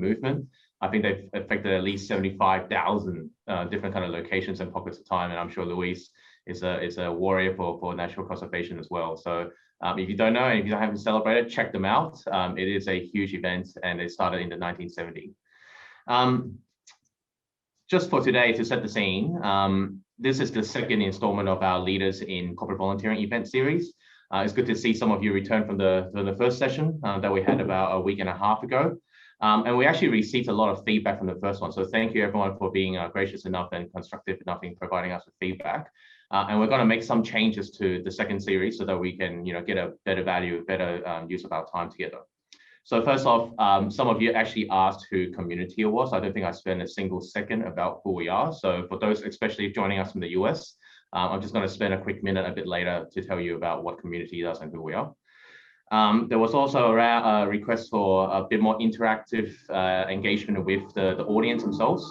movement. I think they've affected at least 75,000 different kind of locations and pockets of time. And I'm sure Louise is a warrior for natural conservation as well. So if you don't know, and if you haven't celebrated, check them out. It is a huge event, and it started in the 1970s. Just for today, to set the scene, this is the second installment of our Leaders in Corporate Volunteering event series. It's good to see some of you return from the first session that we had about a week and a half ago. And we actually received a lot of feedback from the first one. So thank you everyone for being gracious enough and constructive enough in providing us with feedback. And we're going to make some changes to the second series so that we can get a better value, better use of our time together. So first off, some of you actually asked who Communiteer was. I don't think I spent a single second about who we are. So for those, especially joining us from the US, I'm just going to spend a quick minute a bit later to tell you about what Communiteer does and who we are. There was also a request for a bit more interactive engagement with the audience themselves.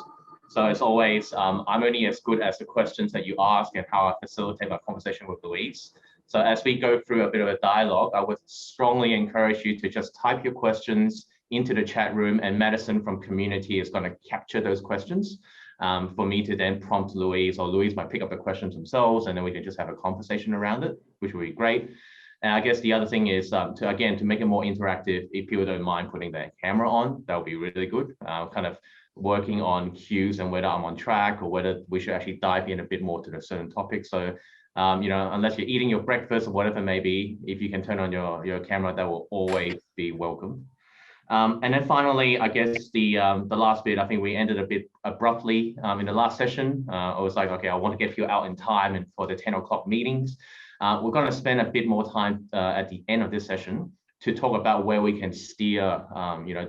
So as always, I'm only as good as the questions that you ask and how I facilitate my conversation with Louise. So as we go through a bit of a dialogue, I would strongly encourage you to just type your questions into the chat room, and Madison from Communiteer is going to capture those questions for me to then prompt Louise, or Louise might pick up the questions themselves, and then we can just have a conversation around it, which would be great. And I guess the other thing is to make it more interactive, if people don't mind putting their camera on, that would be really good. Kind of working on cues and whether I'm on track or whether we should actually dive in a bit more to the certain topic. So, unless you're eating your breakfast or whatever it may be, if you can turn on your camera, that will always be welcome. And then finally, I guess the last bit, I think we ended a bit abruptly in the last session. I was like, okay, I want to get you out in time and for the 10 o'clock meetings. We're going to spend a bit more time at the end of this session to talk about where we can steer,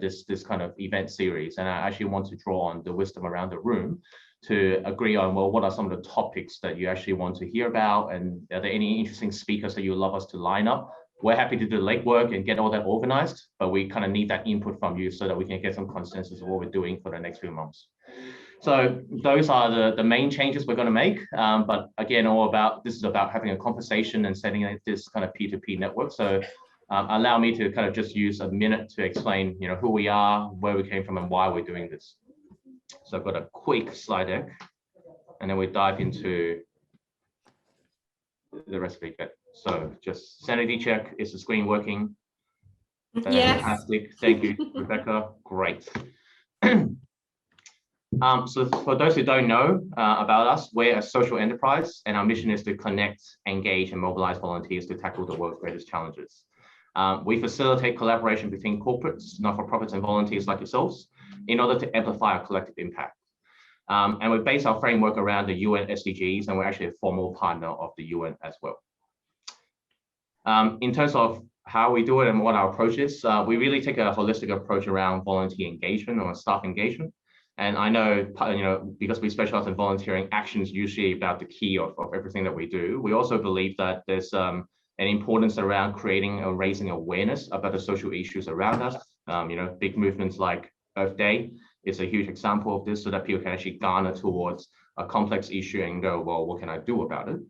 this kind of event series. And I actually want to draw on the wisdom around the room to agree on, well, what are some of the topics that you actually want to hear about? And are there any interesting speakers that you would love us to line up? We're happy to do the legwork and get all that organized, but we kind of need that input from you so that we can get some consensus of what we're doing for the next few months. So those are the main changes we're going to make. But again, this is about having a conversation and setting this kind of P2P network. So allow me to kind of just use a minute to explain, who we are, where we came from, and why we're doing this. So I've got a quick slide deck, and then we dive into the rest of it. So just sanity check, is the screen working? Yes. Fantastic, thank you, Rebecca, great. So for those who don't know about us, we're a social enterprise, and our mission is to connect, engage, and mobilize volunteers to tackle the world's greatest challenges. We facilitate collaboration between corporates, not-for-profits, and volunteers like yourselves in order to amplify our collective impact. And we base our framework around the UN SDGs, and we're actually a formal partner of the UN as well. In terms of how we do it and what our approach is, we really take a holistic approach around volunteer engagement or staff engagement. And I know, because we specialize in volunteering, action is usually about the key of everything that we do. We also believe that there's an importance around creating or raising awareness about the social issues around us. Big movements like Earth Day is a huge example of this, so that people can actually garner towards a complex issue and go, well, what can I do about it?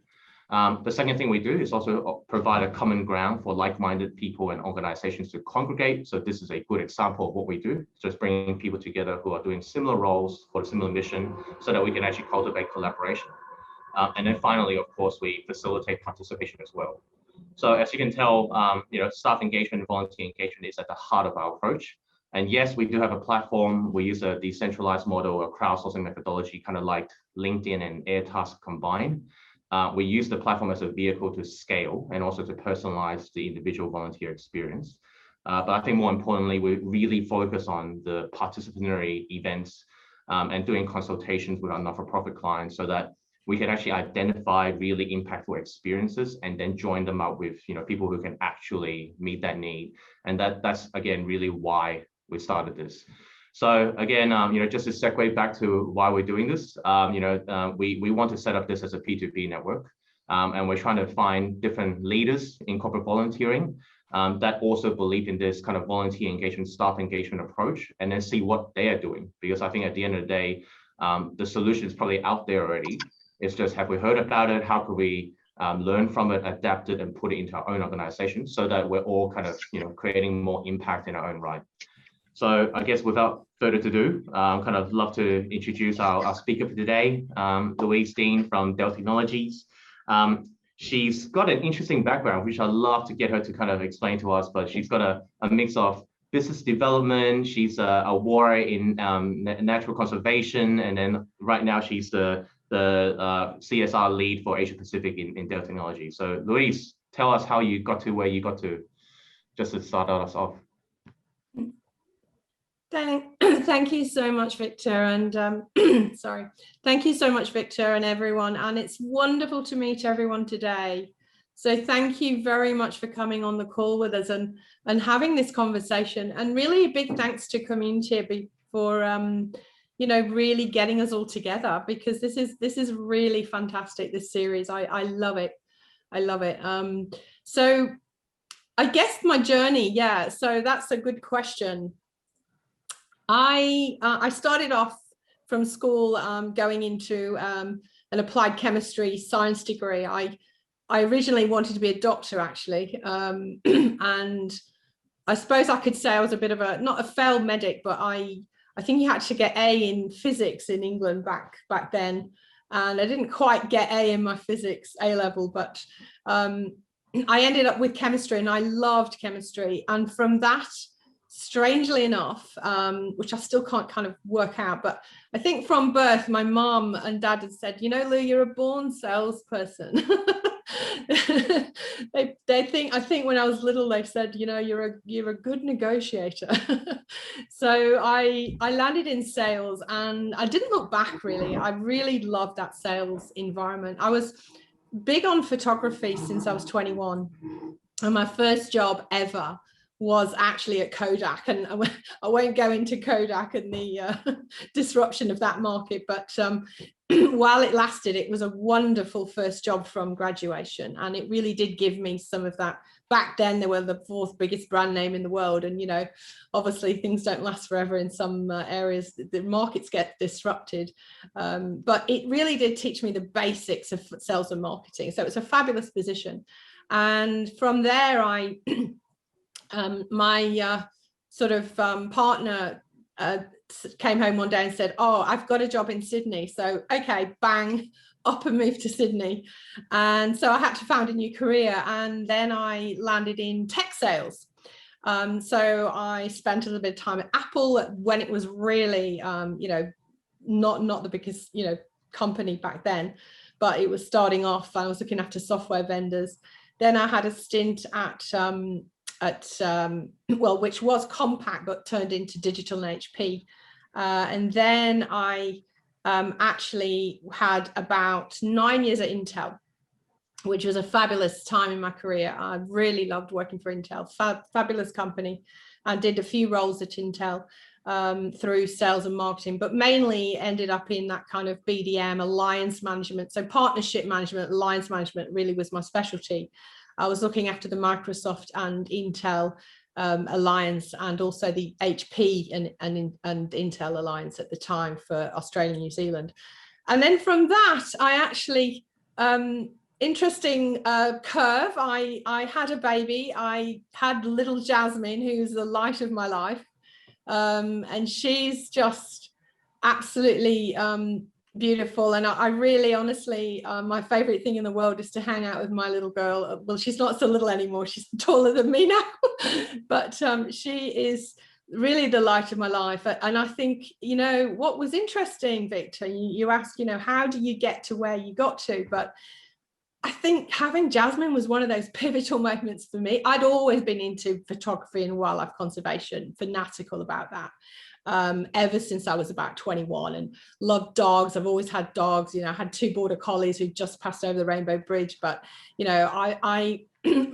The second thing we do is also provide a common ground for like-minded people and organizations to congregate. So this is a good example of what we do, just bringing people together who are doing similar roles for a similar mission so that we can actually cultivate collaboration. And then finally, of course, we facilitate participation as well. So as you can tell, staff engagement and volunteer engagement is at the heart of our approach. And yes, we do have a platform. We use a decentralized model, a crowdsourcing methodology, kind of like LinkedIn and Airtask combined. We use the platform as a vehicle to scale and also to personalize the individual volunteer experience. But I think more importantly, we really focus on the participatory events and doing consultations with our not-for-profit clients so that we can actually identify really impactful experiences and then join them up with people who can actually meet that need. And that's again really why we started this. So again, just to segue back to why we're doing this, we want to set up this as a P2P network, and we're trying to find different leaders in corporate volunteering that also believe in this kind of volunteer engagement, staff engagement approach, and then see what they are doing. Because I think at the end of the day, the solution is probably out there already. It's just, have we heard about it? How could we learn from it, adapt it, and put it into our own organization so that we're all kind of creating more impact in our own right. So I guess without further ado, kind of love to introduce our speaker for today, Louise from Dell Technologies. She's got an interesting background, which I'd love to get her to kind of explain to us, but she's got a mix of business development. She's a warrior in natural conservation, and then right now she's the CSR lead for Asia Pacific in Dell Technologies. So Louise, tell us how you got to where you got to, just to start us off. Thank you so much, Victor, and sorry. Thank you so much, Victor, and everyone. And it's wonderful to meet everyone today. So thank you very much for coming on the call with us and having this conversation. And really a big thanks to Communiteer for you know, really getting us all together, because this is really fantastic, this series. I love it. I love it. So I guess my journey, yeah, so that's a good question. I started off from school going into an applied chemistry science degree. I originally wanted to be a doctor, actually, and I suppose I could say I was a bit of not a failed medic, but I think you had to get A in physics in England back then, and I didn't quite get A in my physics A level, but I ended up with chemistry, and I loved chemistry, and from that, strangely enough, which I still can't kind of work out, but I think from birth, my mom and dad had said, you know, Lou, you're a born salesperson. I think when I was little, they said, you know, you're a good negotiator. So I landed in sales, and I didn't look back, really. I really loved that sales environment. I was big on photography since I was 21, and my first job ever was actually at Kodak, and I won't go into Kodak and the disruption of that market, but while it lasted, it was a wonderful first job from graduation, and it really did give me some of that. Back then, they were the 4th biggest brand name in the world, and you know, obviously things don't last forever in some areas. The markets get disrupted, but it really did teach me the basics of sales and marketing. So it's a fabulous position, and from there, my sort of partner came home one day and said, oh, I've got a job in Sydney. So, okay, bang, up and moved to Sydney. And so I had to find a new career, and then I landed in tech sales. So I spent a little bit of time at Apple when it was really, you know, not the biggest, you know, company back then, but it was starting off. I was looking after software vendors. Then I had a stint at well, which was Compaq, but turned into Digital and HP. And then I actually had about 9 years at Intel, which was a fabulous time in my career. I really loved working for Intel, fabulous company. I did a few roles at Intel through sales and marketing, but mainly ended up in that kind of BDM, alliance management. So partnership management, alliance management really was my specialty. I was looking after the Microsoft and Intel alliance, and also the HP and Intel alliance at the time for Australia and New Zealand. And then from that, I actually, interesting curve, I had a baby. I had little Jasmine, who's the light of my life. And she's just absolutely beautiful, and I really, honestly, my favorite thing in the world is to hang out with my little girl. Well, she's not so little anymore, she's taller than me now, but she is really the light of my life. And I think, you know, what was interesting, Victor, you asked, you know, how do you get to where you got to? But I think having Jasmine was one of those pivotal moments for me. I'd always been into photography and wildlife conservation, fanatical about that. Ever since I was about 21, and loved dogs. I've always had dogs. You know, I had 2 border collies who just passed over the Rainbow Bridge, but you know,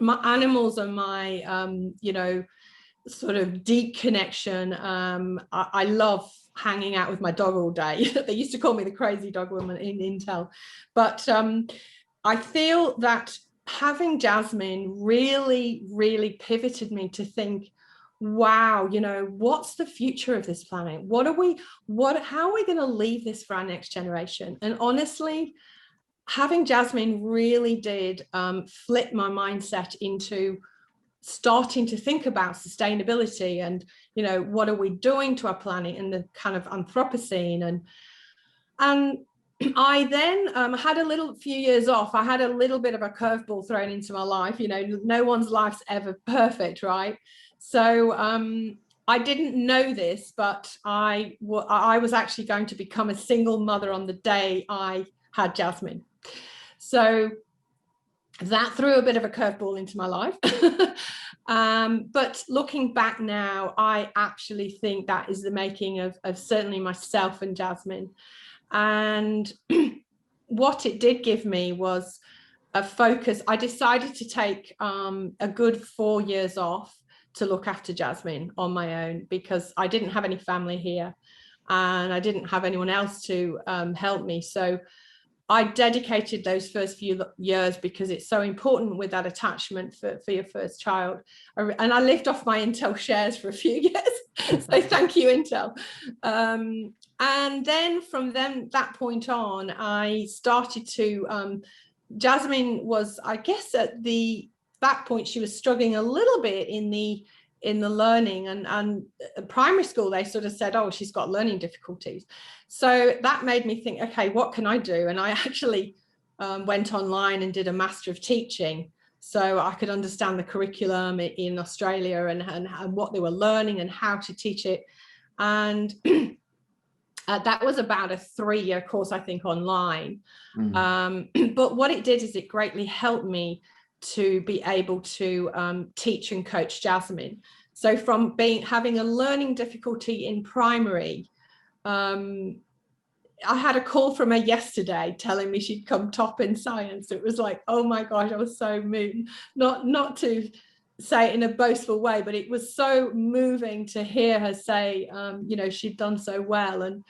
my animals are my you know, sort of deep connection. I love hanging out with my dog all day. They used to call me the crazy dog woman in Intel, but I feel that having Jasmine really pivoted me to think, wow, you know, what's the future of this planet? How are we going to leave this for our next generation? And honestly, having Jasmine really did flip my mindset into starting to think about sustainability and, you know, what are we doing to our planet and the kind of Anthropocene. And I then had a few years off. I had a little bit of a curveball thrown into my life. You know, no one's life's ever perfect, right? So I didn't know this, but I was actually going to become a single mother on the day I had Jasmine. So that threw a bit of a curveball into my life. But looking back now, I actually think that is the making of certainly myself and Jasmine. And what it did give me was a focus. I decided to take a good 4 years off to look after Jasmine on my own, because I didn't have any family here and I didn't have anyone else to help me. So I dedicated those first few years, because it's so important with that attachment for your first child. And I lived off my Intel shares for a few years. So thank you, Intel. And then from that point on, I started to, Jasmine was, I guess at that point, she was struggling a little bit in the learning, and primary school, they sort of said, oh, she's got learning difficulties. So that made me think, okay, what can I do? And I actually went online and did a Master of Teaching, so I could understand the curriculum in Australia and what they were learning and how to teach it. And that was about a 3-year course, I think, online. But what it did is it greatly helped me to be able to teach and coach Jasmine. So from having a learning difficulty in primary, I had a call from her yesterday telling me she'd come top in science. It was like, oh my gosh, I was so moved. Not to say it in a boastful way, but it was so moving to hear her say, you know, she'd done so well. And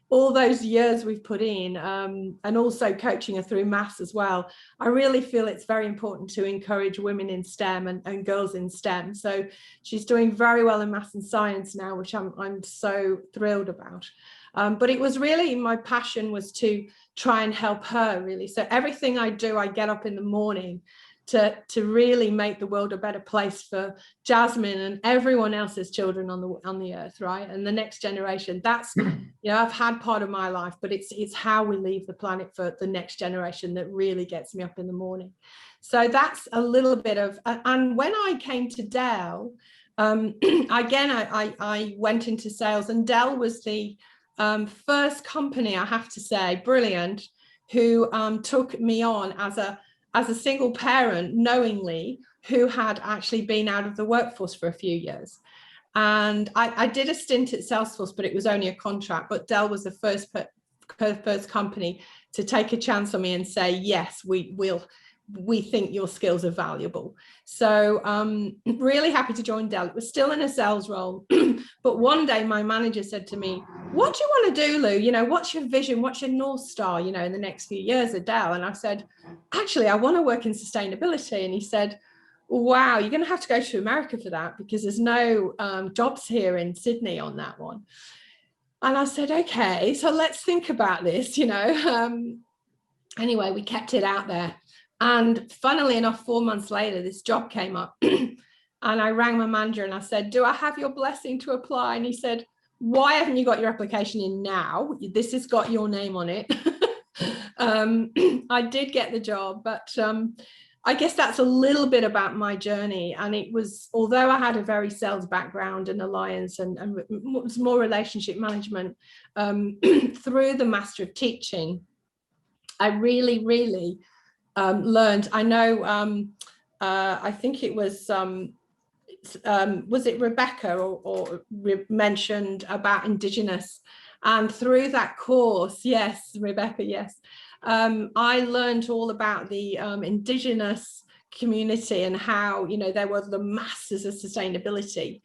all those years we've put in, and also coaching her through maths as well, I really feel it's very important to encourage women in STEM and girls in STEM. So she's doing very well in maths and science now, which I'm so thrilled about. But it was really, my passion was to try and help her, really. So everything I do, I get up in the morning to really make the world a better place for Jasmine and everyone else's children on the earth, right? And the next generation. That's, you know, I've had part of my life, but it's how we leave the planet for the next generation that really gets me up in the morning. So that's a little bit of, and when I came to Dell, again, I went into sales, and Dell was the first company, I have to say, brilliant, who took me on as a single parent, knowingly, who had actually been out of the workforce for a few years. And I did a stint at Salesforce, but it was only a contract. But Dell was the first company to take a chance on me and say, yes, we think your skills are valuable. So really happy to join Dell. It was still in a sales role. But one day my manager said to me, what do you want to do, Lou? You know, what's your vision? What's your North Star, you know, in the next few years at Dell? And I said, actually, I want to work in sustainability. And he said, wow, you're going to have to go to America for that, because there's no jobs here in Sydney on that one. And I said, okay, so let's think about this, you know. Anyway, we kept it out there. And funnily enough, 4 months later, this job came up. And I rang my manager and I said, do I have your blessing to apply? And he said, why haven't you got your application in now? This has got your name on it. I did get the job, but I guess that's a little bit about my journey. And it was, although I had a very sales background and alliance and was more relationship management, through the Master of Teaching, I really, really learned. I know, I think it was it Rebecca or mentioned about Indigenous, and through that course, yes, Rebecca, yes, I learned all about the Indigenous community and how, you know, there were the masters of sustainability.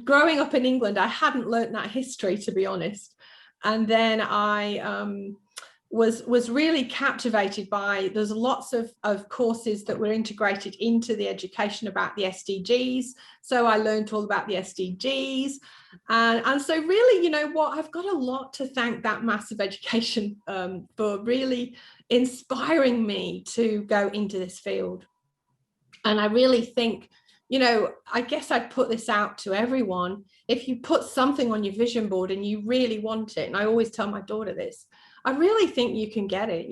Growing up in England, I hadn't learned that history, to be honest. And then I was really captivated by, there's lots of courses that were integrated into the education about the SDGs. So I learned all about the SDGs. And so really, you know what, I've got a lot to thank that massive education for really inspiring me to go into this field. And I really think, I guess I'd put this out to everyone. If you put something on your vision board and you really want it, and I always tell my daughter this, I really think you can get it.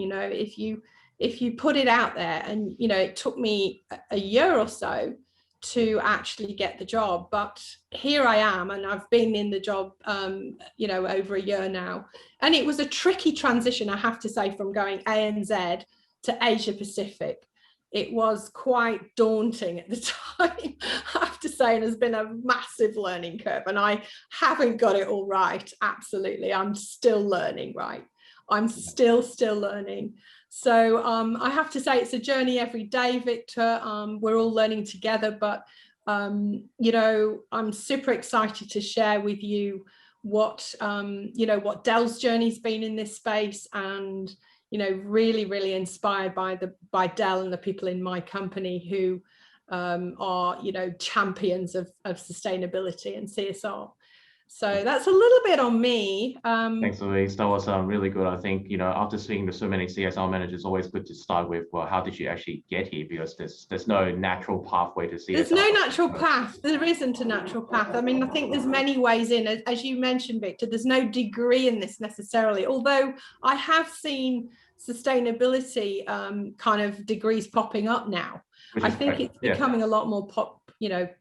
If you put it out there, and it took me a year or so to actually get the job, but here I am, and I've been in the job over a year now, and it was a tricky transition, I have to say, from going ANZ to Asia Pacific. It was quite daunting at the time, I have to say, and has been a massive learning curve, and I haven't got it all right. Absolutely, I'm still learning, right? I'm still learning. So I have to say it's a journey every day, Victor. We're all learning together, but I'm super excited to share with you what Dell's journey's been in this space, and really inspired by Dell and the people in my company who are champions of sustainability and CSR. So that's a little bit on me. Thanks, Louise. That was really good. I think, after speaking to so many CSR managers, it's always good to start with, well, how did you actually get here? Because there's no natural pathway to CSR. There's no natural path. There isn't a natural path. I mean, I think there's many ways in. As you mentioned, Victor, there's no degree in this necessarily, although I have seen sustainability kind of degrees popping up now. I think it's becoming a lot more popular,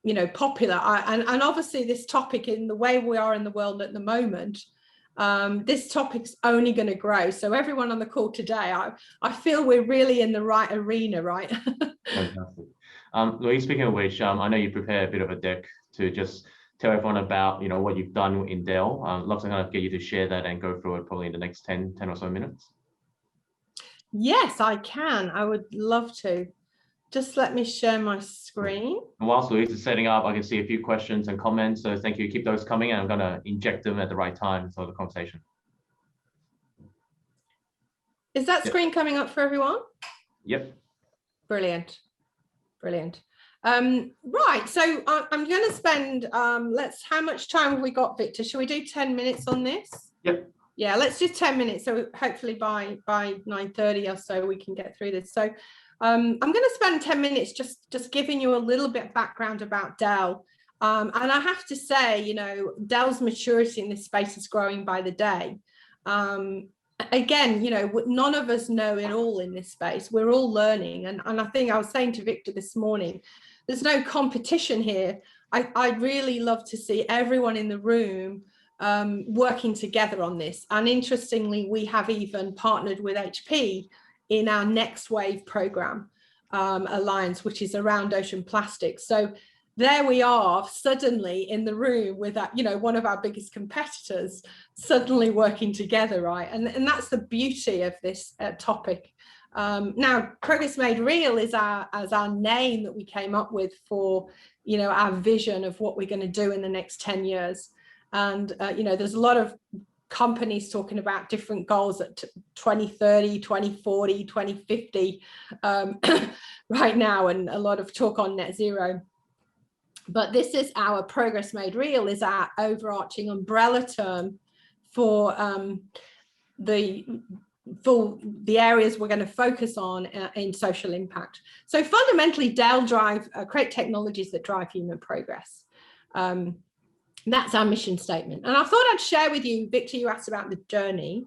and obviously this topic, in the way we are in the world at the moment, this topic's only going to grow. So everyone on the call today, I feel we're really in the right arena, right? Fantastic. Louise, speaking of which, I know you prepared a bit of a deck to just tell everyone about what you've done in Dell. Love to kind of get you to share that and go through it probably in the next 10 or so minutes. Yes, I can. I would love to. Just let me share my screen. And whilst Louise is setting up, I can see a few questions and comments. So thank you. Keep those coming, and I'm going to inject them at the right time for the conversation. Is that screen coming up for everyone? Yep. Brilliant. Right. So I'm going to spend, how much time have we got, Victor? Shall we do 10 minutes on this? Yep. Yeah, let's do 10 minutes. So hopefully by 9:30 or so, we can get through this. So I'm going to spend 10 minutes just giving you a little bit of background about Dell. And I have to say, Dell's maturity in this space is growing by the day. Again, none of us know it all in this space. We're all learning. And I think I was saying to Victor this morning, there's no competition here. I'd really love to see everyone in the room working together on this. And interestingly, we have even partnered with HP in our Next Wave program alliance, which is around ocean plastics. So there we are, suddenly in the room with that, one of our biggest competitors, suddenly working together, right? And that's the beauty of this topic. Now, Progress Made Real is our name that we came up with for, our vision of what we're going to do in the next 10 years. And, there's a lot of companies talking about different goals at 2030, 2040, 2050 right now, and a lot of talk on net zero. But this is our Progress Made Real, is our overarching umbrella term for the areas we're going to focus on in social impact. So fundamentally, Dell create technologies that drive human progress. That's our mission statement. And I thought I'd share with you, Victor, you asked about the journey.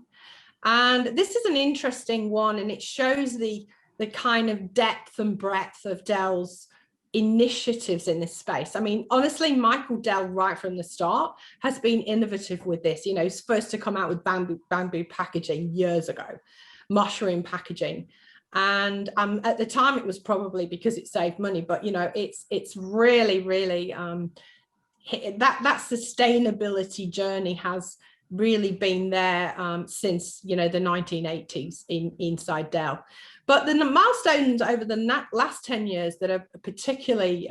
And this is an interesting one, and it shows the kind of depth and breadth of Dell's initiatives in this space. I mean, honestly, Michael Dell, right from the start, has been innovative with this. He's first to come out with bamboo packaging years ago, mushroom packaging. And at the time, it was probably because it saved money. But, it's really, that sustainability journey has really been there since, the 1980s inside Dell. But the milestones over the last 10 years that are particularly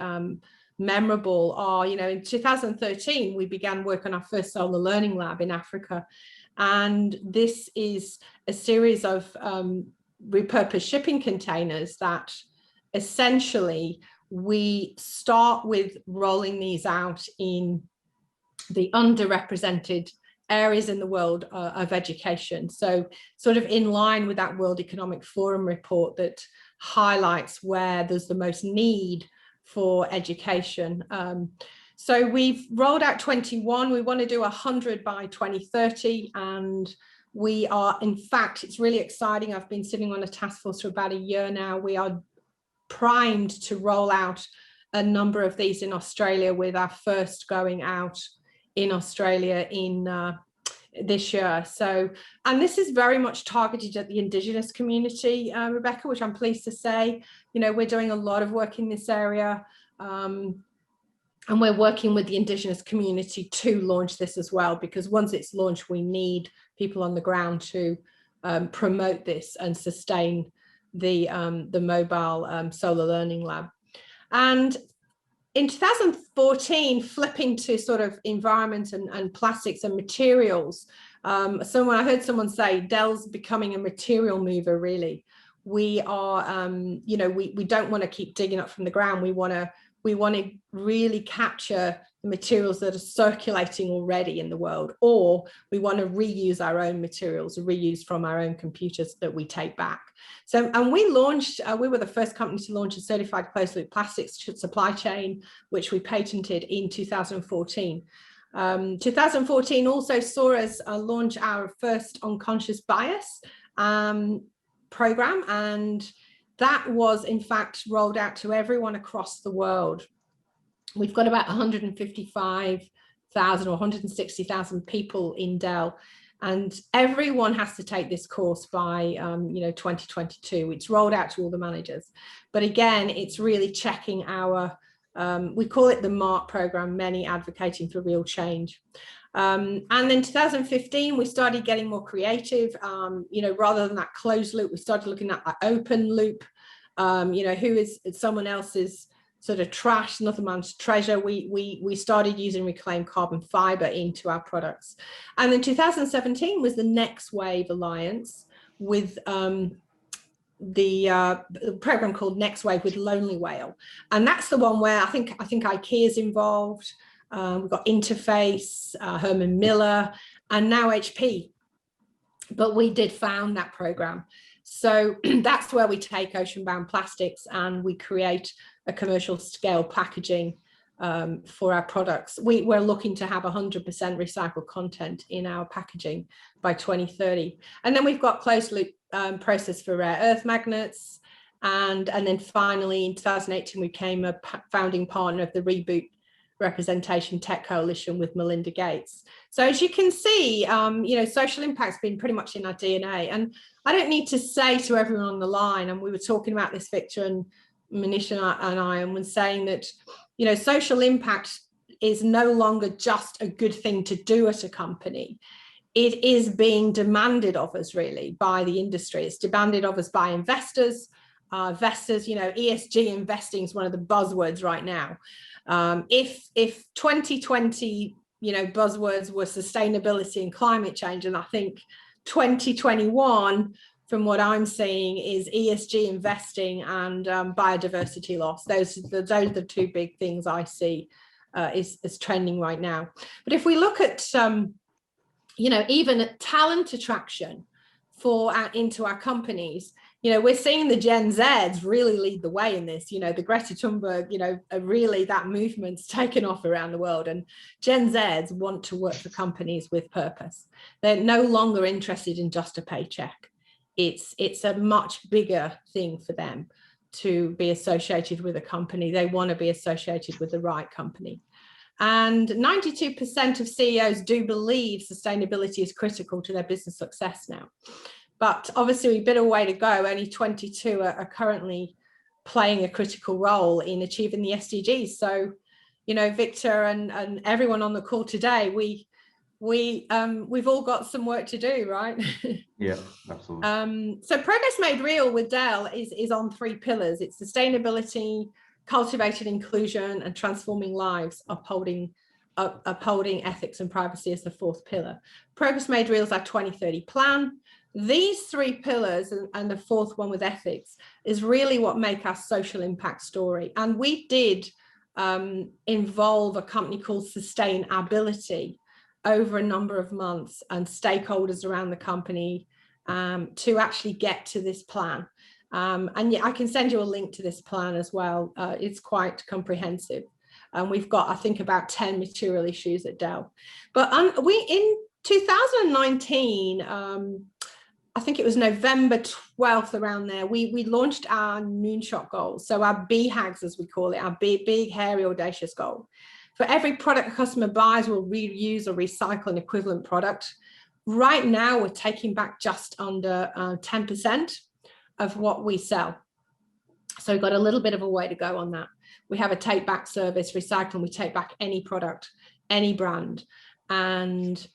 memorable are, in 2013, we began work on our first solar learning lab in Africa. And this is a series of repurposed shipping containers that essentially we start with rolling these out in the underrepresented areas in the world of education. So sort of in line with that World Economic Forum report that highlights where there's the most need for education. So we've rolled out 21, we want to do 100 by 2030, and we are, in fact, it's really exciting. I've been sitting on a task force for about a year now. We are primed to roll out a number of these in Australia, with our first going out in Australia in this year. So, and this is very much targeted at the Indigenous community, Rebecca, which I'm pleased to say. You know, we're doing a lot of work in this area, and we're working with the Indigenous community to launch this as well, because once it's launched, we need people on the ground to promote this and sustain the mobile solar learning lab. And in 2014, flipping to sort of environment and plastics and materials, so when I heard someone say Dell's becoming a material mover, really, we are, you know, we don't want to keep digging up from the ground. We want to really capture the materials that are circulating already in the world, or we want to reuse our own materials, reuse from our own computers that we take back. So, and we launched, we were the first company to launch a certified closed loop plastics supply chain, which we patented in 2014. 2014 also saw us launch our first unconscious bias program, and that was in fact rolled out to everyone across the world. We've got about 155,000 or 160,000 people in Dell, and everyone has to take this course by you know, 2022. It's rolled out to all the managers, but again, it's really checking our we call it the MARC program, Many Advocating for Real Change. And then 2015, we started getting more creative. You know, rather than that closed loop, we started looking at that open loop. You know, who is someone else's sort of trash, another man's treasure. We started using reclaimed carbon fiber into our products. And then 2017 was the Next Wave Alliance with the program called Next Wave with Lonely Whale. And that's the one where I think IKEA is involved. We've got Interface, Herman Miller, and now HP. But we did found that program. So that's where we take ocean-bound plastics and we create a commercial scale packaging for our products. We're looking to have 100% recycled content in our packaging by 2030. And then we've got closed loop process for rare earth magnets. And then finally in 2018, we became a founding partner of the Reboot Representation Tech Coalition with Melinda Gates. So as you can see, you know, social impact's been pretty much in our DNA. And I don't need to say to everyone on the line, and we were talking about this, Victor and Manish and I, and was saying that, you know, social impact is no longer just a good thing to do at a company. It is being demanded of us really by the industry. It's demanded of us by investors. Investors, you know, ESG investing is one of the buzzwords right now. If 2020, you know, buzzwords were sustainability and climate change, and I think 2021, from what I'm seeing, is ESG investing and biodiversity loss. Those are the two big things I see is trending right now. But if we look at, you know, even at talent attraction into our companies, you know, we're seeing the Gen Zs really lead the way in this. You know, the Greta Thunberg, you know, really that movement's taken off around the world, and Gen Zs want to work for companies with purpose. They're no longer interested in just a paycheck. It's a much bigger thing for them to be associated with a company. They want to be associated with the right company. And 92% of CEOs do believe sustainability is critical to their business success now. But obviously, a bit of a way to go. Only 22 are currently playing a critical role in achieving the SDGs. So, you know, Victor and everyone on the call today, we've all got some work to do, right? Yeah, absolutely. So progress made real with Dell is on 3 pillars. It's sustainability, cultivated inclusion, and transforming lives, upholding ethics and privacy as the 4th pillar. Progress made real is our 2030 plan. These 3 pillars and the 4th one with ethics is really what make our social impact story. And we did involve a company called Sustainability over a number of months and stakeholders around the company to actually get to this plan. And yeah, I can send you a link to this plan as well. It's quite comprehensive. And we've got, I think, about 10 material issues at Dell. But we, in 2019, I think it was November 12th, around there, we launched our Moonshot Goals. So our BHAGs, as we call it, our big, hairy, audacious goal. For every product a customer buys, we'll reuse or recycle an equivalent product. Right now, we're taking back just under 10% of what we sell. So we've got a little bit of a way to go on that. We have a take back service, recycling. We take back any product, any brand. And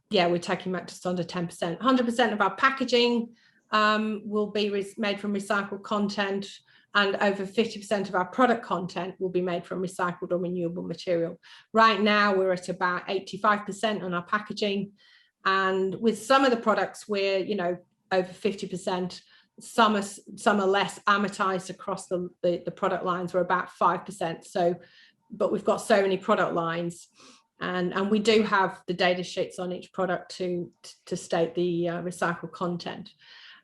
yeah, we're taking back just under 10%. 100% of our packaging will be made from recycled content, and over 50% of our product content will be made from recycled or renewable material. Right now, we're at about 85% on our packaging. And with some of the products, we're, you know, over 50%. Some are less amortized across the product lines. We're about 5%. So, but we've got so many product lines, and we do have the data sheets on each product to state the recycled content.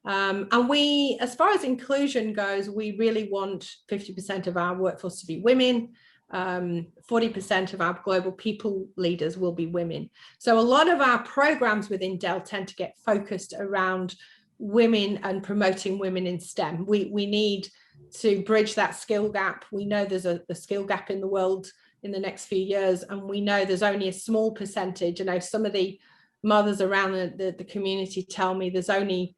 And we, as far as inclusion goes, we really want 50% of our workforce to be women. 40% of our global people leaders will be women. So a lot of our programs within Dell tend to get focused around women and promoting women in STEM. We need to bridge that skill gap. We know there's a skill gap in the world in the next few years, and we know there's only a small percentage. You know, some of the mothers around the community tell me there's only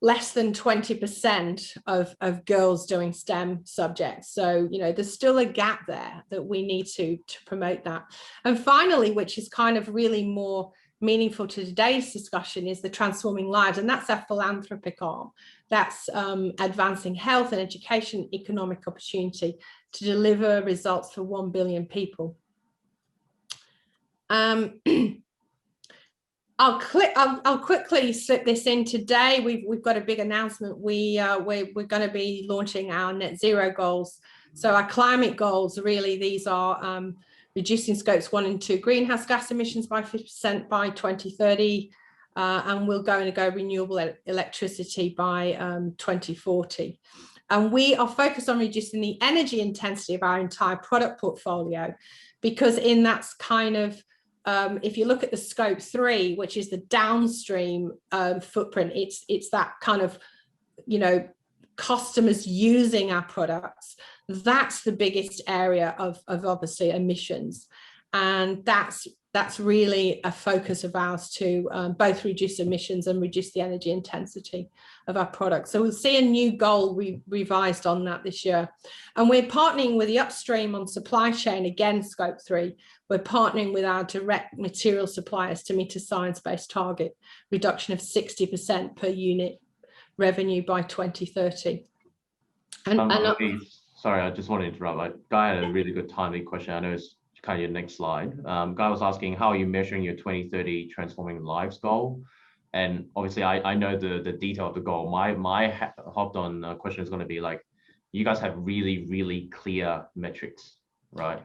less than 20% of girls doing STEM subjects. So, you know, there's still a gap there that we need to promote that. And finally, which is kind of really more meaningful to today's discussion, is the transforming lives. And that's our philanthropic arm. That's advancing health and education, economic opportunity to deliver results for 1 billion people. I'll quickly slip this in today. We've got a big announcement. We're going to be launching our net zero goals. So our climate goals, really, these are reducing scopes 1 and 2 greenhouse gas emissions by 50% by 2030, and we're going to go renewable electricity by 2040. And we are focused on reducing the energy intensity of our entire product portfolio, because in that's kind of if you look at the scope 3, which is the downstream footprint, it's that kind of, you know, customers using our products. That's the biggest area of obviously emissions, and that's really a focus of ours to both reduce emissions and reduce the energy intensity of our products. So we'll see a new goal revised on that this year. And we're partnering with the upstream on supply chain, again, scope 3. We're partnering with our direct material suppliers to meet a science-based target, reduction of 60% per unit revenue by 2030. Louise, sorry, I just want to interrupt. Guy had a really good timely question. I know it's kind of your next slide. Guy was asking, how are you measuring your 2030 transforming lives goal? And obviously, I know the detail of the goal. My hopped on question is going to be like, you guys have really, really clear metrics, right?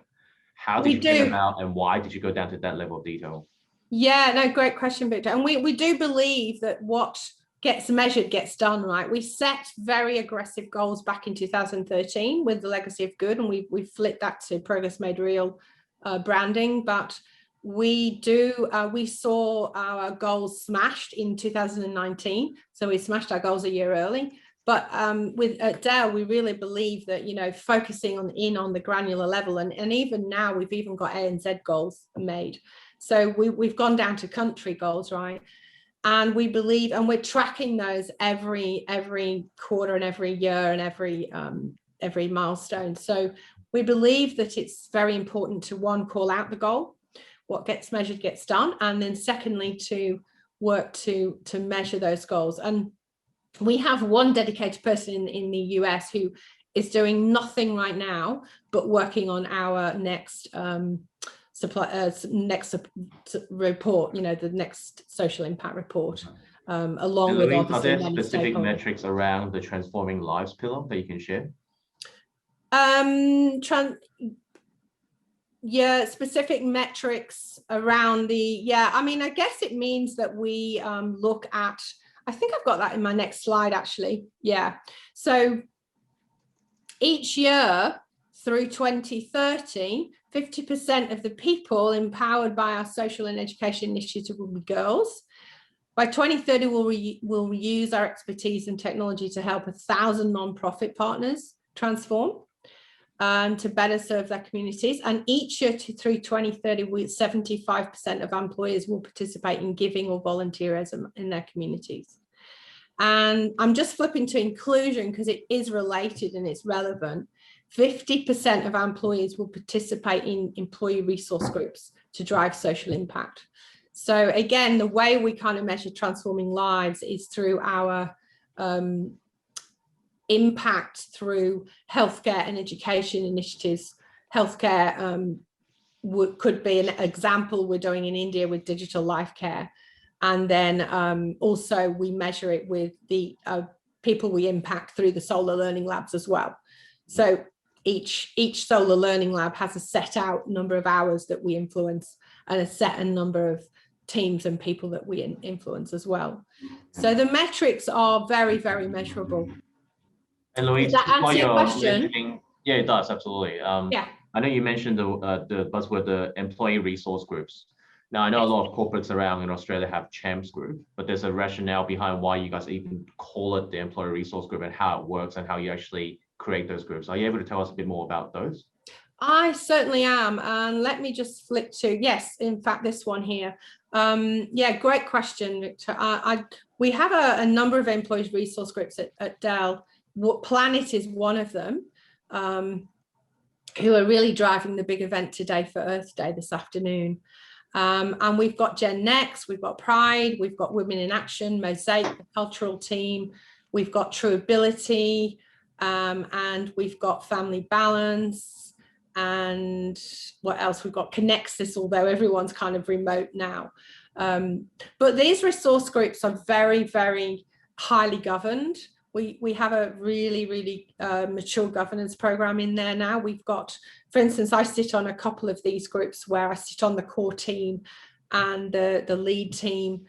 How did you get them out, and why did you go down to that level of detail? Yeah, no, great question, Victor. And we do believe that what gets measured gets done, right? We set very aggressive goals back in 2013 with the Legacy of Good, and we flipped that to Progress Made Real branding. But we saw our goals smashed in 2019, so we smashed our goals a year early. But at Dell, we really believe that, you know, focusing on the granular level, and even now we've even got A and Z goals made. So we've gone down to country goals, right? And we believe, and we're tracking those every quarter and every year and every milestone. So we believe that it's very important to, one, call out the goal. What gets measured gets done. And then secondly, to work to measure those goals. And we have one dedicated person in the US who is doing nothing right now, but working on our next next report, you know, the next social impact report, along with obviously. Are there specific metrics around the transforming lives pillar that you can share? Yeah, specific metrics around the, I mean, I guess it means that we look at, I think I've got that in my next slide actually. Yeah. So each year through 2030, 50% of the people empowered by our social and education initiative will be girls. By 2030, we'll use our expertise and technology to help 1,000 nonprofit partners transform to better serve their communities. And each year through 2030, 75% of employers will participate in giving or volunteerism in their communities. And I'm just flipping to inclusion because it is related and it's relevant. 50% of employees will participate in employee resource groups to drive social impact. So again, the way we kind of measure transforming lives is through our impact through healthcare and education initiatives. Healthcare could be an example we're doing in India with digital life care. And then also we measure it with the people we impact through the solar learning labs as well. So each solar learning lab has a set out number of hours that we influence and a set number of teams and people that we influence as well. So the metrics are very, very measurable. And Louise, does that answer your question? Yeah, it does, absolutely. Yeah. I know you mentioned the buzzword, the employee resource groups. Now, I know a lot of corporates around in Australia have CHAMPS group, but there's a rationale behind why you guys even call it the employee resource group and how it works and how you actually create those groups. Are you able to tell us a bit more about those? I certainly am. And let me just flick to, yes, in fact, this one here. Yeah, great question, Victor. We have a number of employees resource groups at Dell. Planet is one of them, who are really driving the big event today for Earth Day this afternoon. And we've got Gen Next, we've got Pride, we've got Women in Action, Mosaic, the cultural team, we've got True Ability, and we've got Family Balance, and what else? We've got Connexus, although everyone's kind of remote now. But these resource groups are very, very highly governed. We have a really, really mature governance program in there now. We've got, for instance, I sit on a couple of these groups where I sit on the core team and the lead team.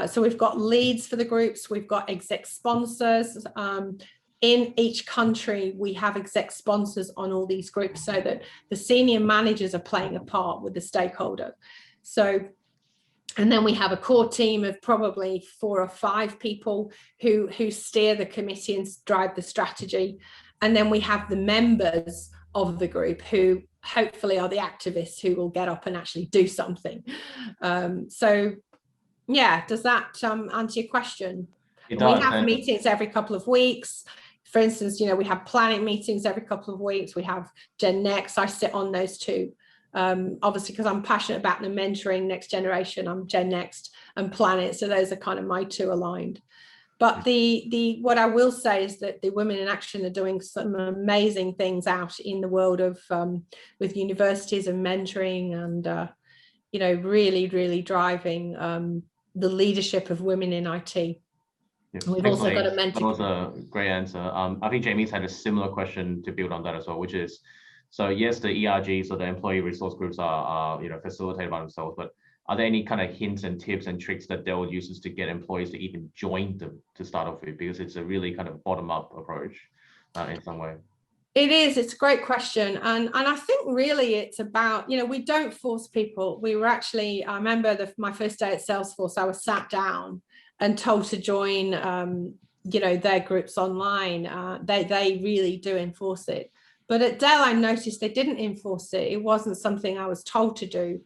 So we've got leads for the groups, we've got exec sponsors. In each country, we have exec sponsors on all these groups so that the senior managers are playing a part with the stakeholder. So, and then we have a core team of probably 4 or 5 people who steer the committee and drive the strategy. And then we have the members of the group who hopefully are the activists who will get up and actually do something. So yeah, does that answer your question? It does. We have meetings every couple of weeks. For instance, you know, we have Planet meetings every couple of weeks. We have Gen Next. I sit on those two. Obviously, because I'm passionate about the mentoring next generation, I'm Gen Next and Planet. So those are kind of my two aligned. But what I will say is that the Women in Action are doing some amazing things out in the world of with universities and mentoring and, you know, really, really driving the leadership of women in IT. Yes, we've also got a mentor. That was a great answer. I think Jamie's had a similar question to build on that as well, which is, so yes, the ERGs or the employee resource groups are you know, facilitated by themselves, but are there any kind of hints and tips and tricks that Dell uses to get employees to even join them to start off with? Because it's a really kind of bottom-up approach in some way. It is. It's a great question. And I think really it's about, you know, we don't force people. We were actually, I remember my first day at Salesforce, I was sat down and told to join, you know, their groups online. They really do enforce it. But at Dell, I noticed they didn't enforce it. It wasn't something I was told to do.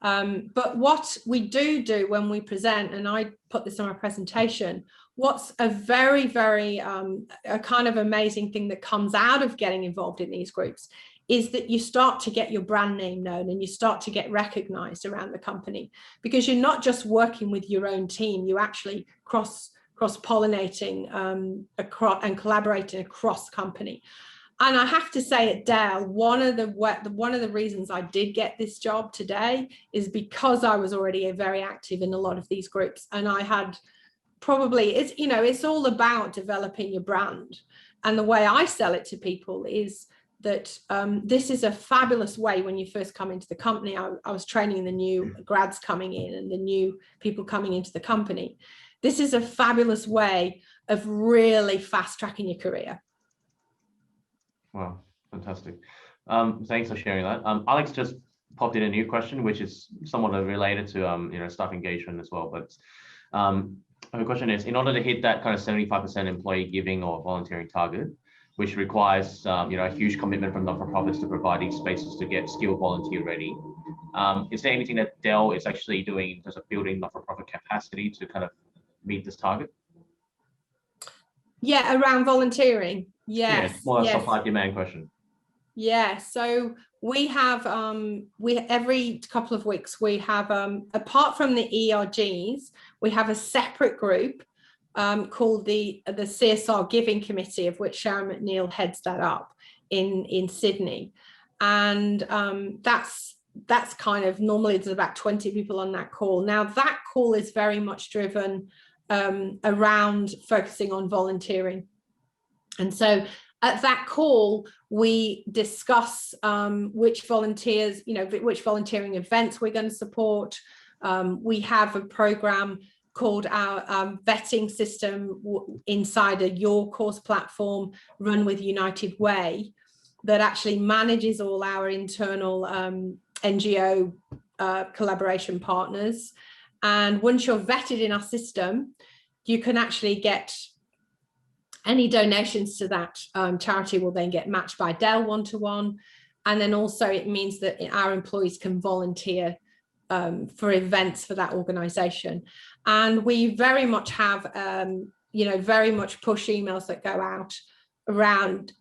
But what we do when we present, and I put this on my presentation, what's a very, very a kind of amazing thing that comes out of getting involved in these groups is that you start to get your brand name known and you start to get recognized around the company, because you're not just working with your own team, you actually cross-pollinating and collaborating across company. And I have to say at Dell, one of the reasons I did get this job today is because I was already very active in a lot of these groups. And I had probably, it's, you know, it's all about developing your brand. And the way I sell it to people is that this is a fabulous way when you first come into the company. I was training the new grads coming in and the new people coming into the company. This is a fabulous way of really fast tracking your career. Wow, fantastic. Thanks for sharing that. Alex just popped in a new question, which is somewhat related to staff engagement as well. But the question is, in order to hit that kind of 75% employee giving or volunteering target, which requires a huge commitment from not-for-profits to provide these spaces to get skilled volunteer ready, is there anything that Dell is actually doing in terms of building not-for-profit capacity to kind of meet this target? Yeah, around volunteering. Yes. Yeah, more yes. a supply demand question. Yeah, so we have every couple of weeks we have apart from the ERGs, we have a separate group called the CSR Giving Committee, of which Sharon McNeil heads that up in Sydney, and that's kind of, normally there's about 20 people on that call. Now that call is very much driven around focusing on volunteering, and so at that call, we discuss which volunteers, which volunteering events we're going to support. We have a program called our vetting system inside a Your Course platform run with United Way that actually manages all our internal NGO collaboration partners. And once you're vetted in our system, you can actually get any donations to that charity will then get matched by Dell one-to-one. And then also it means that our employees can volunteer for events for that organization. And we very much have, very much push emails that go out around,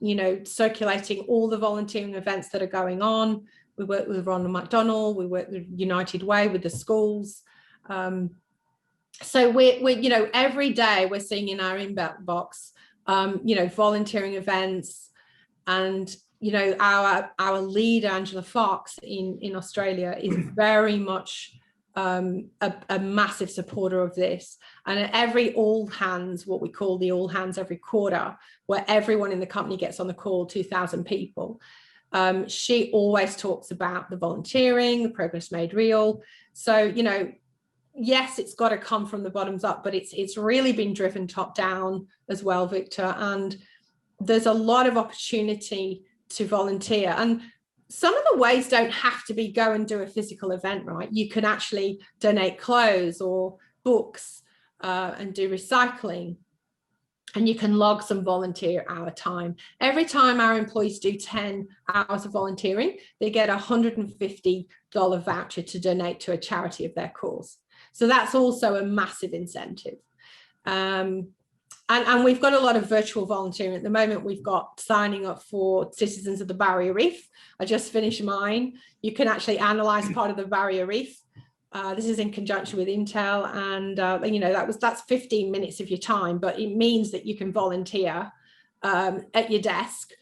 circulating all the volunteering events that are going on. We work with Ronald McDonald, we work with United Way, with the schools. So we're every day we're seeing in our inbox, volunteering events, and our lead Angela Fox in Australia is very much a massive supporter of this. And at every all hands, what we call the all hands every quarter, where everyone in the company gets on the call, 2,000 people, she always talks about the volunteering, the progress made real. So yes, it's got to come from the bottoms up, but it's really been driven top down as well, Victor. And there's a lot of opportunity to volunteer. And some of the ways don't have to be go and do a physical event, right? You can actually donate clothes or books and do recycling. And you can log some volunteer hour time. Every time our employees do 10 hours of volunteering, they get a $150 voucher to donate to a charity of their cause. So that's also a massive incentive. And we've got a lot of virtual volunteering at the moment. We've got signing up for Citizens of the Barrier Reef. I just finished mine. You can actually analyze part of the Barrier Reef. This is in conjunction with Intel, and that's 15 minutes of your time, but it means that you can volunteer at your desk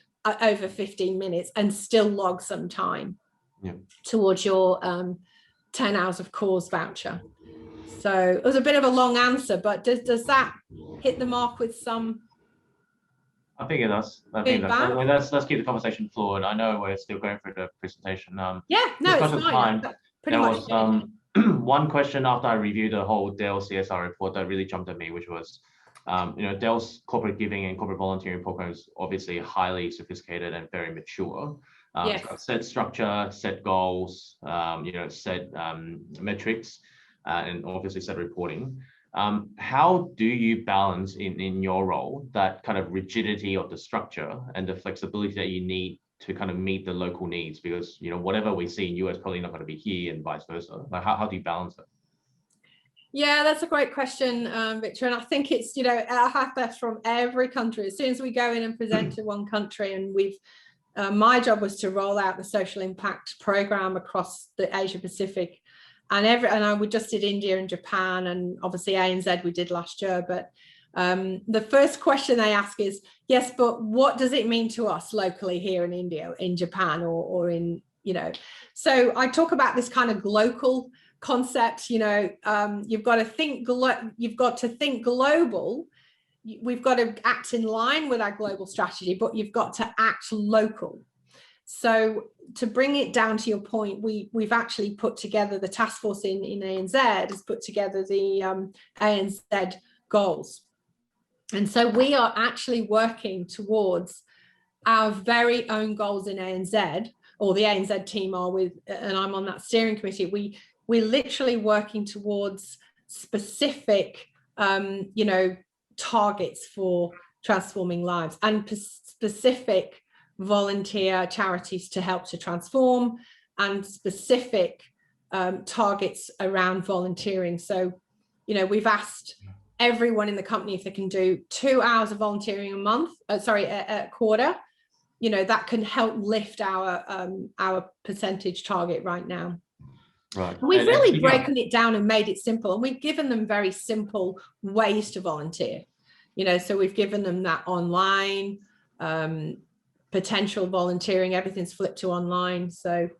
over 15 minutes and still log some time towards your 10 hours of cause voucher. So it was a bit of a long answer, but does that hit the mark with some? I think it does. Let's keep the conversation fluid. I know we're still going through the presentation. Yeah, no, it's fine. There was one question after I reviewed the whole Dell CSR report that really jumped at me, which was, Dell's corporate giving and corporate volunteering programs obviously highly sophisticated and very mature. Yes. Set structure, set goals, set metrics, and obviously set reporting. How do you balance in your role that kind of rigidity of the structure and the flexibility that you need to kind of meet the local needs? Because whatever we see in US probably not going to be here, and vice versa. Like how do you balance that? Yeah, that's a great question, Victor. And I think it's I have that from every country. As soon as we go in and present to one country, and my job was to roll out the social impact program across the Asia Pacific. And we just did India and Japan, and obviously ANZ we did last year. But the first question they ask is, yes, but what does it mean to us locally here in India, in Japan, or in, So I talk about this kind of local concept. You've got to think global. We've got to act in line with our global strategy, but you've got to act local. So to bring it down to your point, we've actually put together, the task force in ANZ has put together the ANZ goals. And so we are actually working towards our very own goals in ANZ, or the ANZ team are with, and I'm on that steering committee. We're literally working towards specific, targets for transforming lives and specific volunteer charities to help to transform, and specific targets around volunteering. So, we've asked everyone in the company if they can do 2 hours of volunteering a quarter. That can help lift our percentage target right now. Right. We've really broken it down and made it simple, and we've given them very simple ways to volunteer. So we've given them that online potential volunteering. Everything's flipped to online. So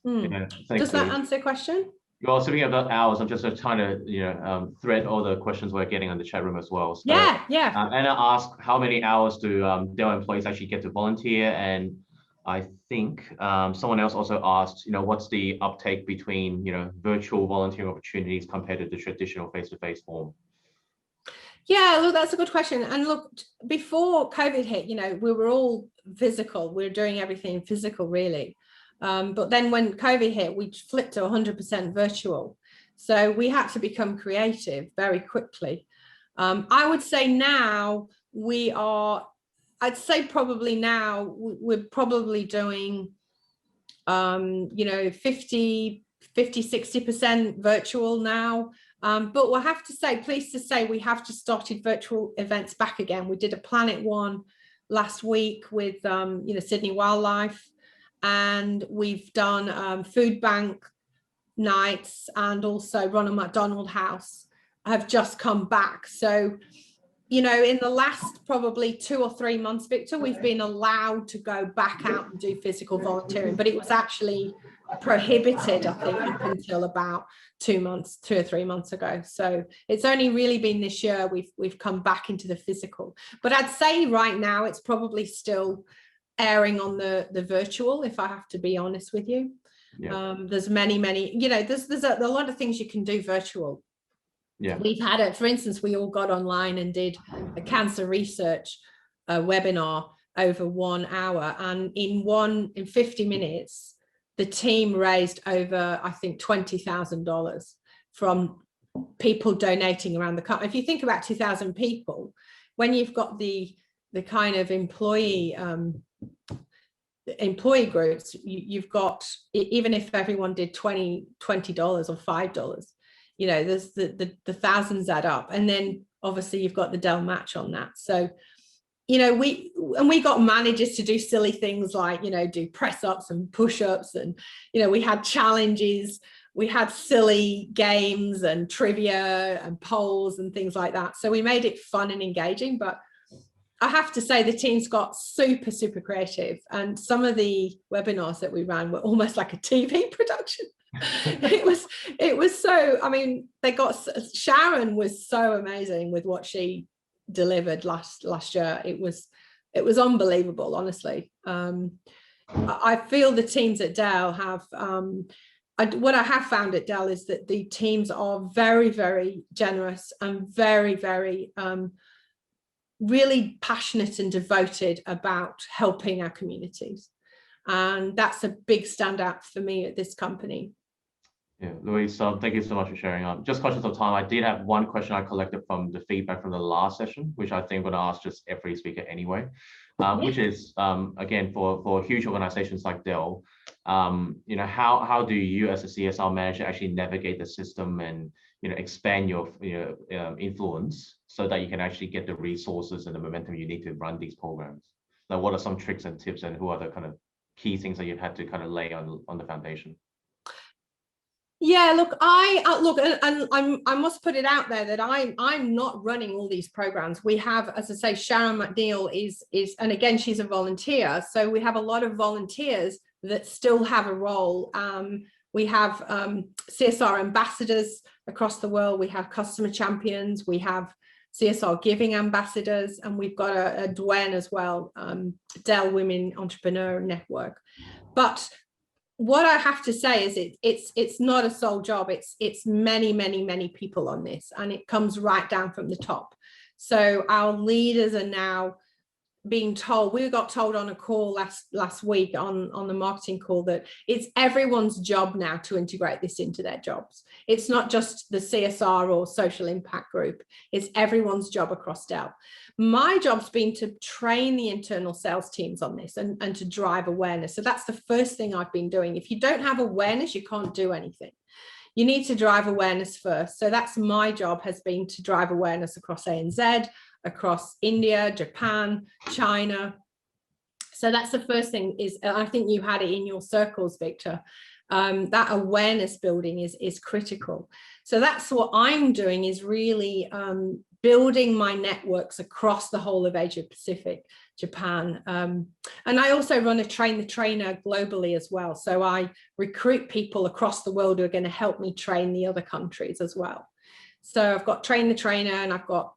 does that answer the question? Well, speaking about hours, I'm just trying to thread all the questions we're getting on the chat room as well. So, yeah. Anna asked, how many hours do Dell employees actually get to volunteer? And I think someone else also asked, what's the uptake between virtual volunteering opportunities compared to the traditional face-to-face form? Yeah, look, that's a good question. And look, before COVID hit, we were all physical. We were doing everything physical, really. But then when COVID hit, we flipped to 100% virtual. So we had to become creative very quickly. I would say now I'd say probably now we're probably doing, 50, 60% virtual now. But we'll have to say, pleased to say, we have just started virtual events back again. We did a Planet One last week with, Sydney Wildlife, and we've done food bank nights, and also Ronald McDonald House have just come back. So, in the last probably 2 or 3 months, Victor, we've been allowed to go back out and do physical volunteering, but it was actually prohibited, I think, up until about 2 or 3 months ago. So it's only really been this year we've come back into the physical. But I'd say right now it's probably still erring on the virtual, if I have to be honest with you. Yeah. There's many, there's a lot of things you can do virtual. Yeah, we've had it, for instance, we all got online and did a cancer research webinar over 1 hour, and in 50 minutes the team raised over, I think, $20,000 from people donating around the country. If you think about 2,000 people, when you've got the kind of employee groups, you've got, even if everyone did $20 or $5, there's the thousands add up, and then obviously you've got the Dell match on that. So we got managers to do silly things like do press-ups and push-ups, and we had challenges, we had silly games and trivia and polls and things like that. So we made it fun and engaging. But I have to say the teams got super creative, and some of the webinars that we ran were almost like a TV production. it was so, Sharon was so amazing with what she delivered last year. It was unbelievable, honestly. I feel the teams at Dell have what I have found at Dell is that the teams are very generous and very really passionate and devoted about helping our communities, and that's a big standout for me at this company. Yeah, Louise, thank you so much for sharing. Just conscious of time, I did have one question I collected from the feedback from the last session, which I think I'm going to ask just every speaker anyway, which is, again, for huge organizations like Dell, how do you as a CSR manager actually navigate the system and expand your influence so that you can actually get the resources and the momentum you need to run these programs? Like, what are some tricks and tips, and who are the kind of key things that you've had to kind of lay on the foundation? Yeah, look, I must put it out there that I'm not running all these programs. We have, as I say, Sharon McNeil is, and again, she's a volunteer. So we have a lot of volunteers that still have a role. We have CSR ambassadors across the world. We have customer champions. We have CSR giving ambassadors, and we've got a Dwen as well, Dell Women Entrepreneur Network. But what I have to say is it's not a sole job. It's many people on this, and it comes right down from the top. So our leaders are now being told, we got told on a call last week on the marketing call, that it's everyone's job now to integrate this into their jobs. It's not just the CSR or social impact group, it's everyone's job across Dell. My job's been to train the internal sales teams on this and to drive awareness. So that's the first thing I've been doing. If you don't have awareness, you can't do anything. You need to drive awareness first. So that's my job, has been to drive awareness across ANZ, across India, Japan, China. So that's the first thing, is I think you had it in your circles, Victor. That awareness building is critical. So that's what I'm doing, is really building my networks across the whole of Asia Pacific, Japan. And I also run a train the trainer globally as well. So I recruit people across the world who are going to help me train the other countries as well. So I've got train the trainer, and I've got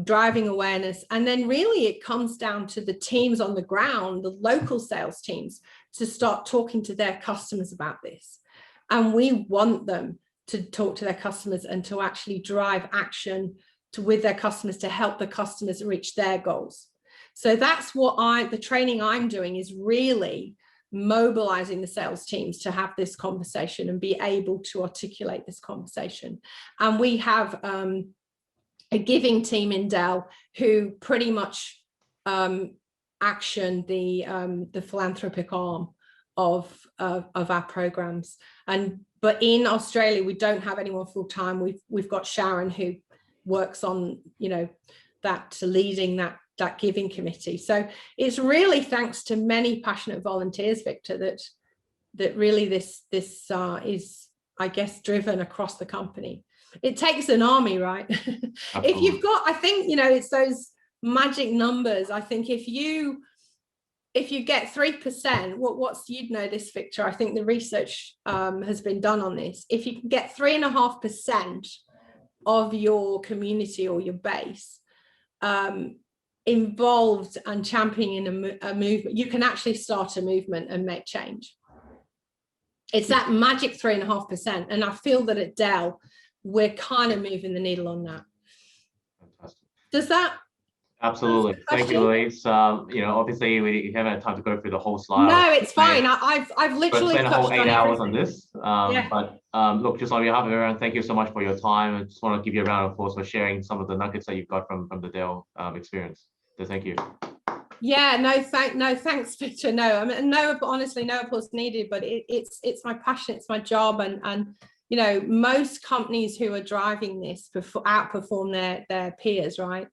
driving awareness. And then really it comes down to the teams on the ground, the local sales teams, to start talking to their customers about this. And we want them to talk to their customers and to actually drive action with their customers, to help the customers reach their goals. So that's what the training I'm doing, is really mobilizing the sales teams to have this conversation and be able to articulate this conversation. And we have a giving team in Dell who pretty much action the philanthropic arm of our programs. But in Australia, we don't have anyone full time. We've got Sharon, who works on, that leading that giving committee. So it's really thanks to many passionate volunteers, Victor, that really this is, I guess, driven across the company. It takes an army, right? If you've got, I think, it's those magic numbers. I think if you get 3%, you'd know this, Victor, I think the research has been done on this. If you can get 3.5% of your community or your base involved and championing a movement, you can actually start a movement and make change. It's that magic 3.5%. And I feel that at Dell, we're kind of moving the needle on that. Fantastic. Does that? Absolutely. Thank you, Louise. Obviously we haven't had time to go through the whole slide. No, it's fine. I've literally spent a whole 8 hours on this. Yeah. But look, just on behalf of everyone, thank you so much for your time. I just want to give you a round of applause for sharing some of the nuggets that you've got from the Dell experience. So thank you. Yeah, no, thanks, Victor. No, I mean, honestly, no applause needed. But it's my passion. It's my job, and most companies who are driving this outperform their peers, right?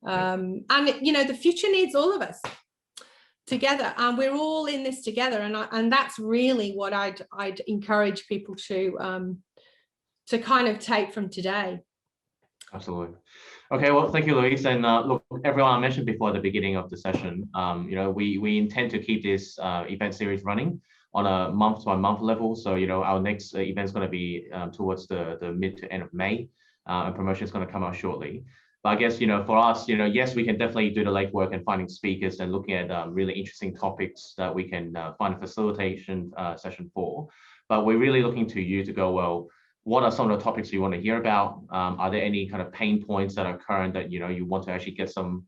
And the future needs all of us together, and we're all in this together. And that's really what I'd encourage people to kind of take from today. Absolutely. Okay, well, thank you, Louise. And look, everyone, I mentioned before at the beginning of the session, we intend to keep this event series running on a month-by-month level. So, our next event is going to be towards the mid to end of May, and promotion is going to come out shortly. But I guess, for us, yes, we can definitely do the legwork and finding speakers and looking at really interesting topics that we can find a facilitation session for. But we're really looking to you to go, well, what are some of the topics you want to hear about? Are there any kind of pain points that are current that, you want to actually get some,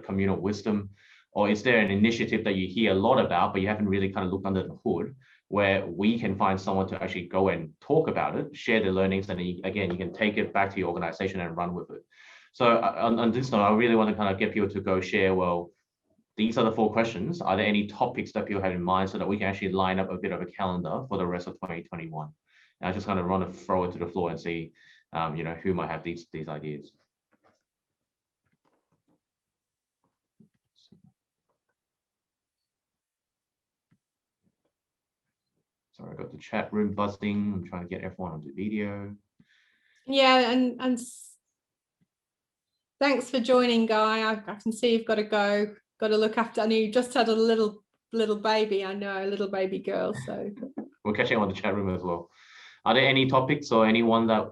communal wisdom? Or is there an initiative that you hear a lot about, but you haven't really kind of looked under the hood, where we can find someone to actually go and talk about it, share the learnings, and again, you can take it back to your organization and run with it. So on this note, I really want to kind of get people to go share, well, these are the 4 questions. Are there any topics that people have in mind so that we can actually line up a bit of a calendar for the rest of 2021? And I just kind of want to throw it to the floor and see, who might have these ideas. Sorry, I got the chat room buzzing. I'm trying to get everyone onto video. Yeah, and thanks for joining, Guy. I can see you've got to go. Got to look after. I know you just had a little baby. I know, a little baby girl. So we're catching on the chat room as well. Are there any topics or anyone that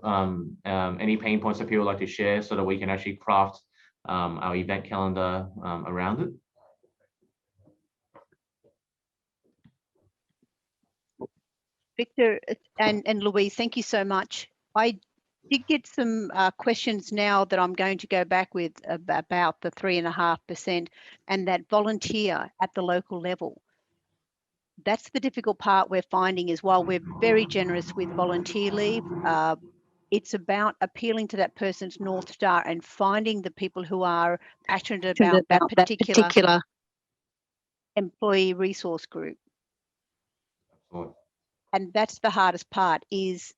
any pain points that people would like to share so that we can actually craft our event calendar around it? Victor and Louise, thank you so much. I did get some questions now that I'm going to go back with about the 3.5% and that volunteer at the local level. That's the difficult part we're finding is while we're very generous with volunteer leave, it's about appealing to that person's North Star and finding the people who are passionate about that particular employee resource group. Absolutely. And that's the hardest part is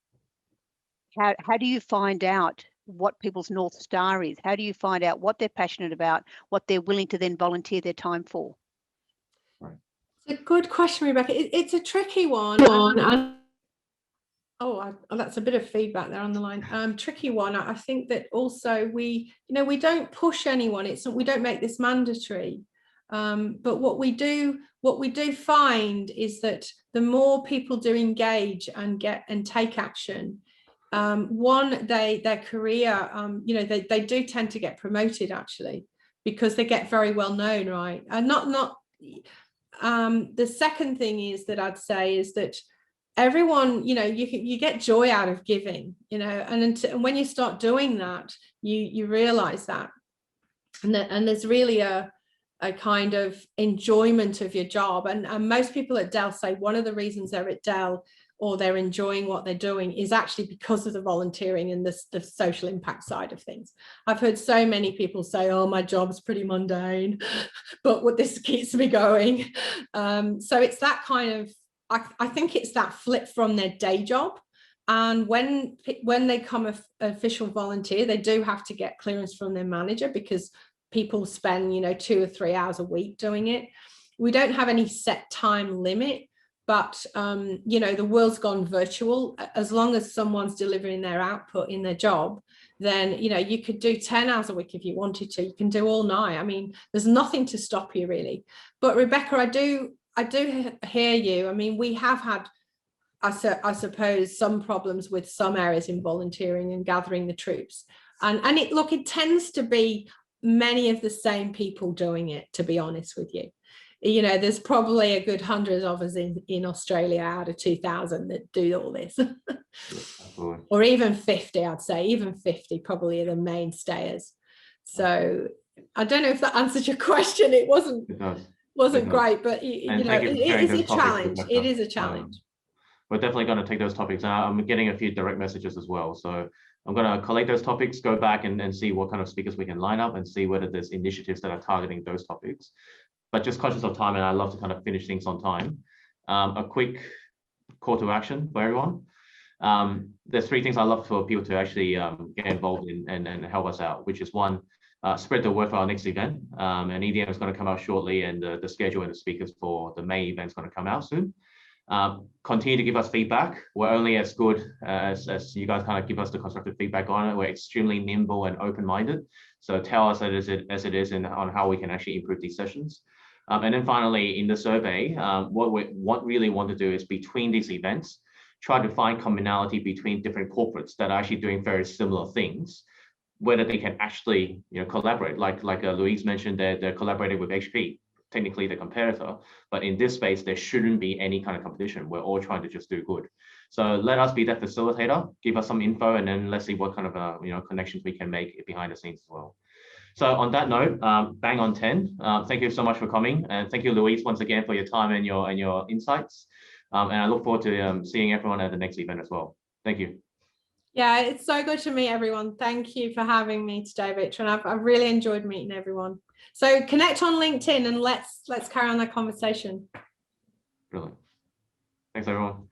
how do you find out what people's North Star is? How do you find out what they're passionate about, what they're willing to then volunteer their time for? It's a good question, Rebecca. It's a tricky one. Oh, that's a bit of feedback there on the line. Tricky one. I think that also we don't push anyone. We don't make this mandatory. But what we do find is that the more people do engage and take action, their career, they do tend to get promoted actually because they get very well known, right? And the second thing is that I'd say is that everyone, you get joy out of giving, and when you start doing that, you realize that, and there's really a kind of enjoyment of your job. And most people at Dell say one of the reasons they're at Dell or they're enjoying what they're doing is actually because of the volunteering and the social impact side of things. I've heard so many people say, oh, my job's pretty mundane, but what this keeps me going. So it's that kind of, I think it's that flip from their day job. And when they become an official volunteer, they do have to get clearance from their manager because people spend 2 or 3 hours a week doing it. We don't have any set time limit, but the world's gone virtual. As long as someone's delivering their output in their job, then you could do 10 hours a week if you wanted to. You can do all night. I mean, there's nothing to stop you really. But Rebecca, I do hear you. I mean, we have had, I suppose, some problems with some areas in volunteering and gathering the troops. And it tends to be many of the same people doing it, to be honest with you. There's probably a good 100 of us in Australia out of 2,000 that do all this. Or even 50, I'd say, even 50 probably are the mainstayers. So I don't know if that answers your question. It wasn't great, but it is a challenge. It is a challenge. We're definitely going to take those topics. I'm getting a few direct messages as well. So I'm going to collate those topics, go back and see what kind of speakers we can line up and see whether there's initiatives that are targeting those topics. But just conscious of time, and I love to kind of finish things on time. A quick call to action for everyone. There's 3 things I love for people to actually get involved in and help us out, which is 1, spread the word for our next event. And EDM is going to come out shortly, and the schedule and the speakers for the May event is going to come out soon. Continue to give us feedback. We're only as good as you guys kind of give us the constructive feedback on it. We're extremely nimble and open-minded. So tell us as it is and on how we can actually improve these sessions. And then finally, in the survey, what we really want to do is between these events, try to find commonality between different corporates that are actually doing very similar things, whether they can actually collaborate. Like Louise mentioned, they're collaborating with HP. Technically the competitor, but in this space, there shouldn't be any kind of competition. We're all trying to just do good. So let us be that facilitator, give us some info, and then let's see what kind of connections we can make behind the scenes as well. So on that note, bang on 10. Thank you so much for coming, and thank you, Louise, once again for your time and your insights. And I look forward to seeing everyone at the next event as well. Thank you. Yeah, it's so good to meet everyone. Thank you for having me today, Victor, and I've really enjoyed meeting everyone. So connect on LinkedIn and let's carry on that conversation. Brilliant. Thanks, everyone.